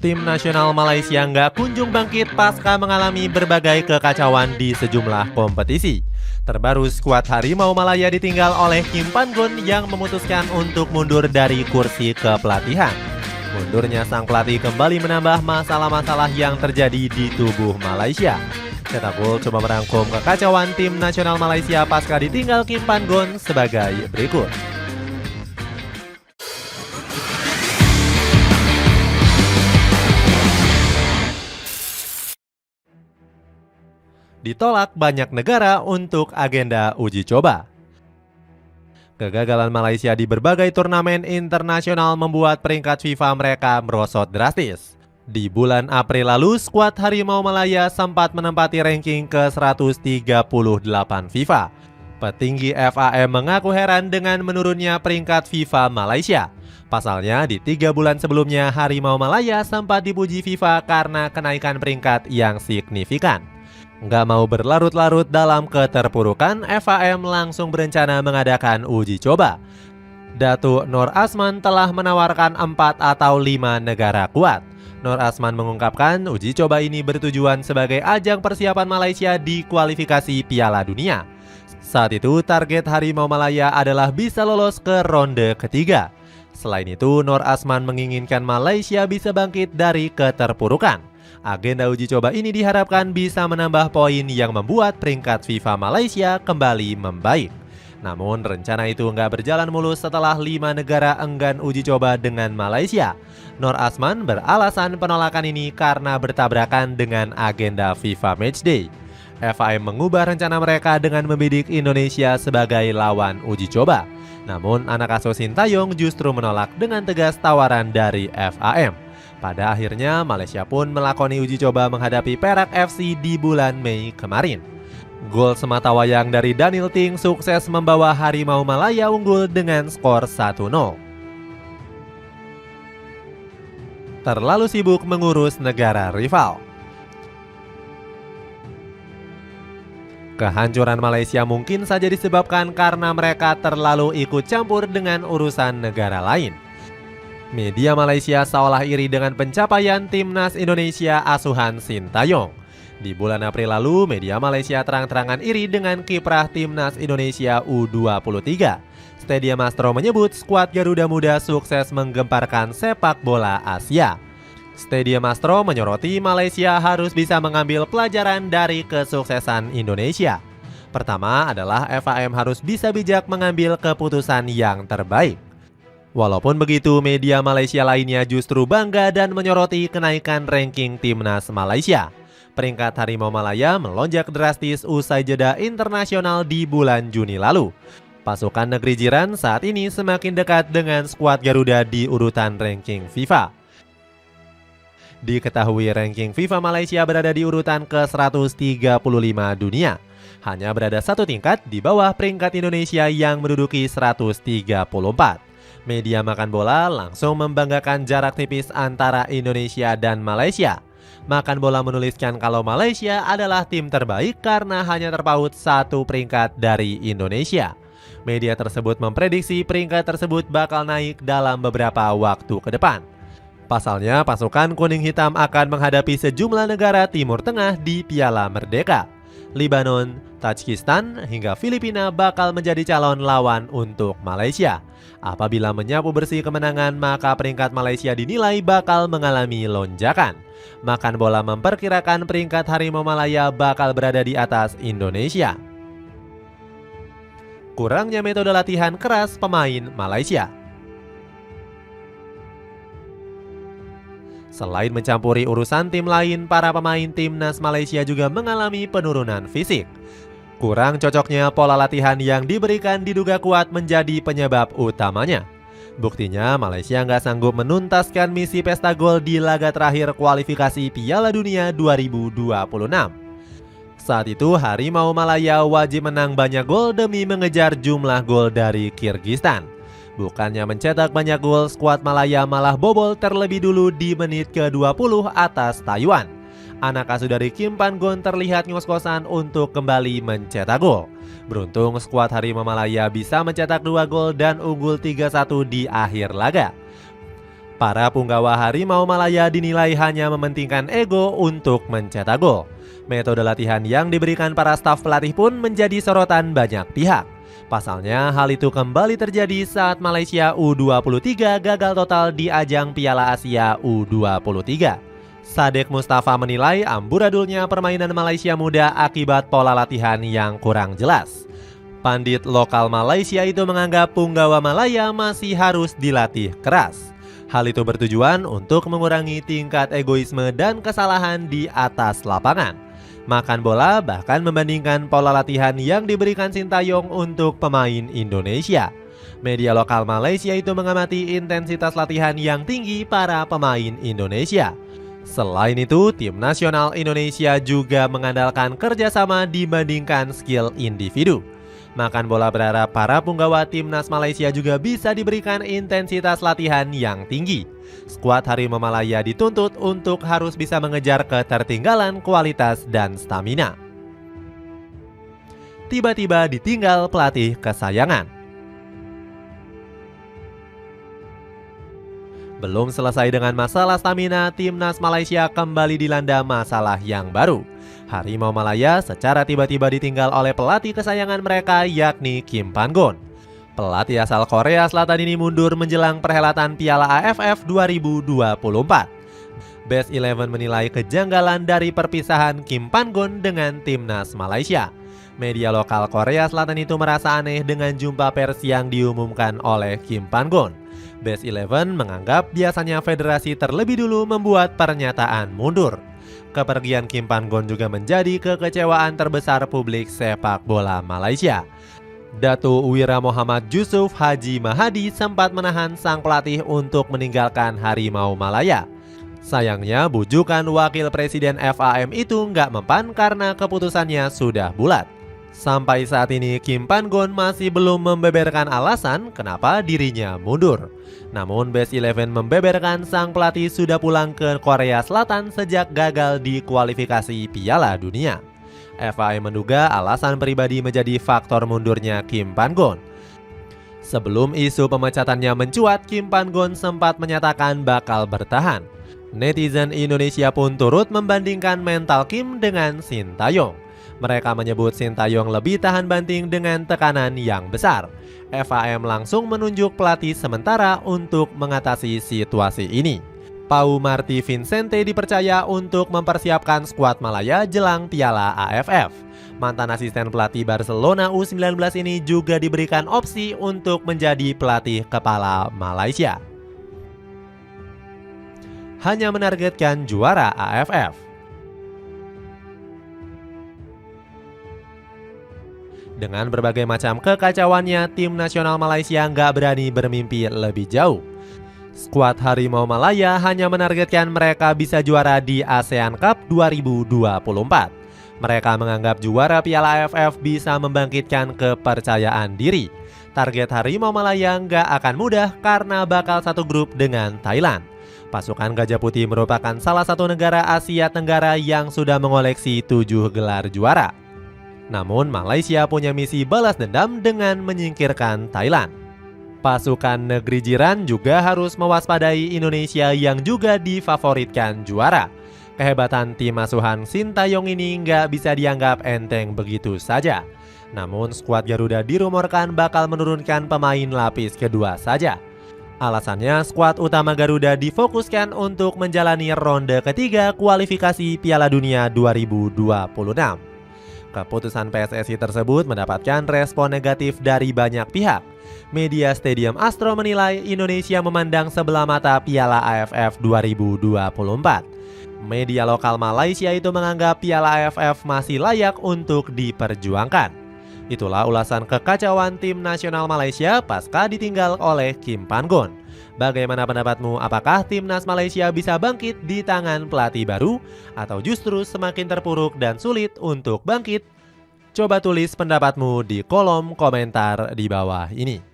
Tim nasional Malaysia nggak kunjung bangkit pasca mengalami berbagai kekacauan di sejumlah kompetisi. Terbaru skuad Harimau Malaya ditinggal oleh Kim Pan-gun yang memutuskan untuk mundur dari kursi kepelatihan. Mundurnya sang pelatih kembali menambah masalah-masalah yang terjadi di tubuh Malaysia. Cetak Gol coba merangkum kekacauan tim nasional Malaysia pasca ditinggal Kim Pan-gun sebagai berikut. Ditolak banyak negara untuk agenda uji coba. Kegagalan Malaysia di berbagai turnamen internasional membuat peringkat FIFA mereka merosot drastis. Di bulan April lalu, skuad Harimau Malaya sempat menempati ranking ke-138 FIFA. Petinggi FAM mengaku heran dengan menurunnya peringkat FIFA Malaysia. Pasalnya, di 3 bulan sebelumnya Harimau Malaya sempat dipuji FIFA karena kenaikan peringkat yang signifikan. Nggak mau berlarut-larut dalam keterpurukan, FAM langsung berencana mengadakan uji coba. Datuk Nur Asman telah menawarkan 4 atau 5 negara kuat. Nur Asman mengungkapkan uji coba ini bertujuan sebagai ajang persiapan Malaysia di kualifikasi Piala Dunia. Saat itu target Harimau Malaya adalah bisa lolos ke ronde ketiga. Selain itu, Nur Asman menginginkan Malaysia bisa bangkit dari keterpurukan. Agenda uji coba ini diharapkan bisa menambah poin yang membuat peringkat FIFA Malaysia kembali membaik. Namun rencana itu nggak berjalan mulus setelah 5 negara enggan uji coba dengan Malaysia. Nur Asman beralasan penolakan ini karena bertabrakan dengan agenda FIFA Matchday. FAM mengubah rencana mereka dengan membidik Indonesia sebagai lawan uji coba. Namun anak asuh Sintayong justru menolak dengan tegas tawaran dari FAM. Pada akhirnya, Malaysia pun melakoni uji coba menghadapi Perak FC di bulan Mei kemarin. Gol sematawayang dari Daniel Ting sukses membawa Harimau Malaya unggul dengan skor 1-0. Terlalu sibuk mengurus negara rival. Kehancuran Malaysia mungkin saja disebabkan karena mereka terlalu ikut campur dengan urusan negara lain. Media Malaysia seolah iri dengan pencapaian timnas Indonesia asuhan Sintayong. Di bulan April lalu, media Malaysia terang-terangan iri dengan kiprah timnas Indonesia U23. Stadia Mastro menyebut skuad Garuda Muda sukses menggemparkan sepak bola Asia. Stadia Mastro menyoroti Malaysia harus bisa mengambil pelajaran dari kesuksesan Indonesia. Pertama adalah FAM harus bisa bijak mengambil keputusan yang terbaik. Walaupun begitu, media Malaysia lainnya justru bangga dan menyoroti kenaikan ranking timnas Malaysia. Peringkat Harimau Malaya melonjak drastis usai jeda internasional di bulan Juni lalu. Pasukan negeri jiran saat ini semakin dekat dengan skuad Garuda di urutan ranking FIFA. Diketahui ranking FIFA Malaysia berada di urutan ke-135 dunia. Hanya berada satu tingkat di bawah peringkat Indonesia yang menduduki 134. Media Makan Bola langsung membanggakan jarak tipis antara Indonesia dan Malaysia. Makan Bola menuliskan kalau Malaysia adalah tim terbaik karena hanya terpaut 1 peringkat dari Indonesia. Media tersebut memprediksi peringkat tersebut bakal naik dalam beberapa waktu ke depan. Pasalnya, pasukan kuning hitam akan menghadapi sejumlah negara Timur Tengah di Piala Merdeka. Lebanon, Tajikistan, hingga Filipina bakal menjadi calon lawan untuk Malaysia. Apabila menyapu bersih kemenangan, maka peringkat Malaysia dinilai bakal mengalami lonjakan. Makan Bola memperkirakan peringkat Harimau Malaya bakal berada di atas Indonesia. Kurangnya metode latihan keras pemain Malaysia. Selain mencampuri urusan tim lain, para pemain timnas Malaysia juga mengalami penurunan fisik. Kurang cocoknya pola latihan yang diberikan diduga kuat menjadi penyebab utamanya. Buktinya, Malaysia nggak sanggup menuntaskan misi pesta gol di laga terakhir kualifikasi Piala Dunia 2026. Saat itu, Harimau Malaya wajib menang banyak gol demi mengejar jumlah gol dari Kyrgyzstan. Bukannya mencetak banyak gol, skuad Malaya malah bobol terlebih dulu di menit ke-20 atas Taiwan. Anak asuh dari Kim Pan-gun terlihat ngos-ngosan untuk kembali mencetak gol. Beruntung skuad Harimau Malaya bisa mencetak 2 gol dan unggul 3-1 di akhir laga. Para punggawa Harimau Malaya dinilai hanya mementingkan ego untuk mencetak gol. Metode latihan yang diberikan para staf pelatih pun menjadi sorotan banyak pihak. Pasalnya, hal itu kembali terjadi saat Malaysia U23 gagal total di ajang Piala Asia U23. Sadek Mustafa menilai amburadulnya permainan Malaysia muda akibat pola latihan yang kurang jelas. Pandit lokal Malaysia itu menganggap punggawa Malaya masih harus dilatih keras. Hal itu bertujuan untuk mengurangi tingkat egoisme dan kesalahan di atas lapangan. Makan bola bahkan membandingkan pola latihan yang diberikan Sintayong untuk pemain Indonesia. Media lokal Malaysia itu mengamati intensitas latihan yang tinggi para pemain Indonesia. Selain itu, tim nasional Indonesia juga mengandalkan kerjasama dibandingkan skill individu. Makan bola berharap para punggawa timnas Malaysia juga bisa diberikan intensitas latihan yang tinggi. Skuad Harimau Malaya dituntut untuk harus bisa mengejar ketertinggalan kualitas dan stamina. Tiba-tiba ditinggal pelatih kesayangan. Belum selesai dengan masalah stamina, timnas Malaysia kembali dilanda masalah yang baru. Harimau Malaya secara tiba-tiba ditinggal oleh pelatih kesayangan mereka yakni Kim Pan-gon. Pelatih asal Korea Selatan ini mundur menjelang perhelatan Piala AFF 2024. Best 11 menilai kejanggalan dari perpisahan Kim Pan-gon dengan timnas Malaysia. Media lokal Korea Selatan itu merasa aneh dengan jumpa pers yang diumumkan oleh Kim Pan-gon. Best 11 menganggap biasanya federasi terlebih dulu membuat pernyataan mundur. Kepergian Kim Pan-gon juga menjadi kekecewaan terbesar publik sepak bola Malaysia. Datu Wira Muhammad Yusuf Haji Mahadi sempat menahan sang pelatih untuk meninggalkan Harimau Malaya. Sayangnya bujukan wakil presiden FAM itu nggak mempan karena keputusannya sudah bulat. Sampai saat ini Kim Pan-gon masih belum membeberkan alasan kenapa dirinya mundur. Namun Best 11 membeberkan sang pelatih sudah pulang ke Korea Selatan sejak gagal di kualifikasi Piala Dunia. FAM menduga alasan pribadi menjadi faktor mundurnya Kim Pan-gon. Sebelum isu pemecatannya mencuat, Kim Pan-gon sempat menyatakan bakal bertahan. Netizen Indonesia pun turut membandingkan mental Kim dengan Sintayong. Mereka menyebut Sintayong lebih tahan banting dengan tekanan yang besar. FAM langsung menunjuk pelatih sementara untuk mengatasi situasi ini. Pau Marti Vincente dipercaya untuk mempersiapkan skuad Malaya jelang Piala AFF. Mantan asisten pelatih Barcelona U19 ini juga diberikan opsi untuk menjadi pelatih kepala Malaysia. Hanya menargetkan juara AFF. Dengan berbagai macam kekacauannya, tim nasional Malaysia nggak berani bermimpi lebih jauh. Skuad Harimau Malaya hanya menargetkan mereka bisa juara di ASEAN Cup 2024. Mereka menganggap juara Piala AFF bisa membangkitkan kepercayaan diri. Target Harimau Malaya nggak akan mudah karena bakal satu grup dengan Thailand. Pasukan Gajah Putih merupakan salah satu negara Asia Tenggara yang sudah mengoleksi 7 gelar juara. Namun Malaysia punya misi balas dendam dengan menyingkirkan Thailand. Pasukan negeri jiran juga harus mewaspadai Indonesia yang juga difavoritkan juara. Kehebatan tim asuhan Sintayong ini nggak bisa dianggap enteng begitu saja. Namun skuad Garuda dirumorkan bakal menurunkan pemain lapis kedua saja. Alasannya skuad utama Garuda difokuskan untuk menjalani ronde ketiga kualifikasi Piala Dunia 2026. Keputusan PSSI tersebut mendapatkan respon negatif dari banyak pihak. Media Stadium Astro menilai Indonesia memandang sebelah mata Piala AFF 2024. Media lokal Malaysia itu menganggap Piala AFF masih layak untuk diperjuangkan. Itulah ulasan kekacauan tim nasional Malaysia pasca ditinggal oleh Kim Pan-gon. Bagaimana pendapatmu? Apakah timnas Malaysia bisa bangkit di tangan pelatih baru atau justru semakin terpuruk dan sulit untuk bangkit? Coba tulis pendapatmu di kolom komentar di bawah ini.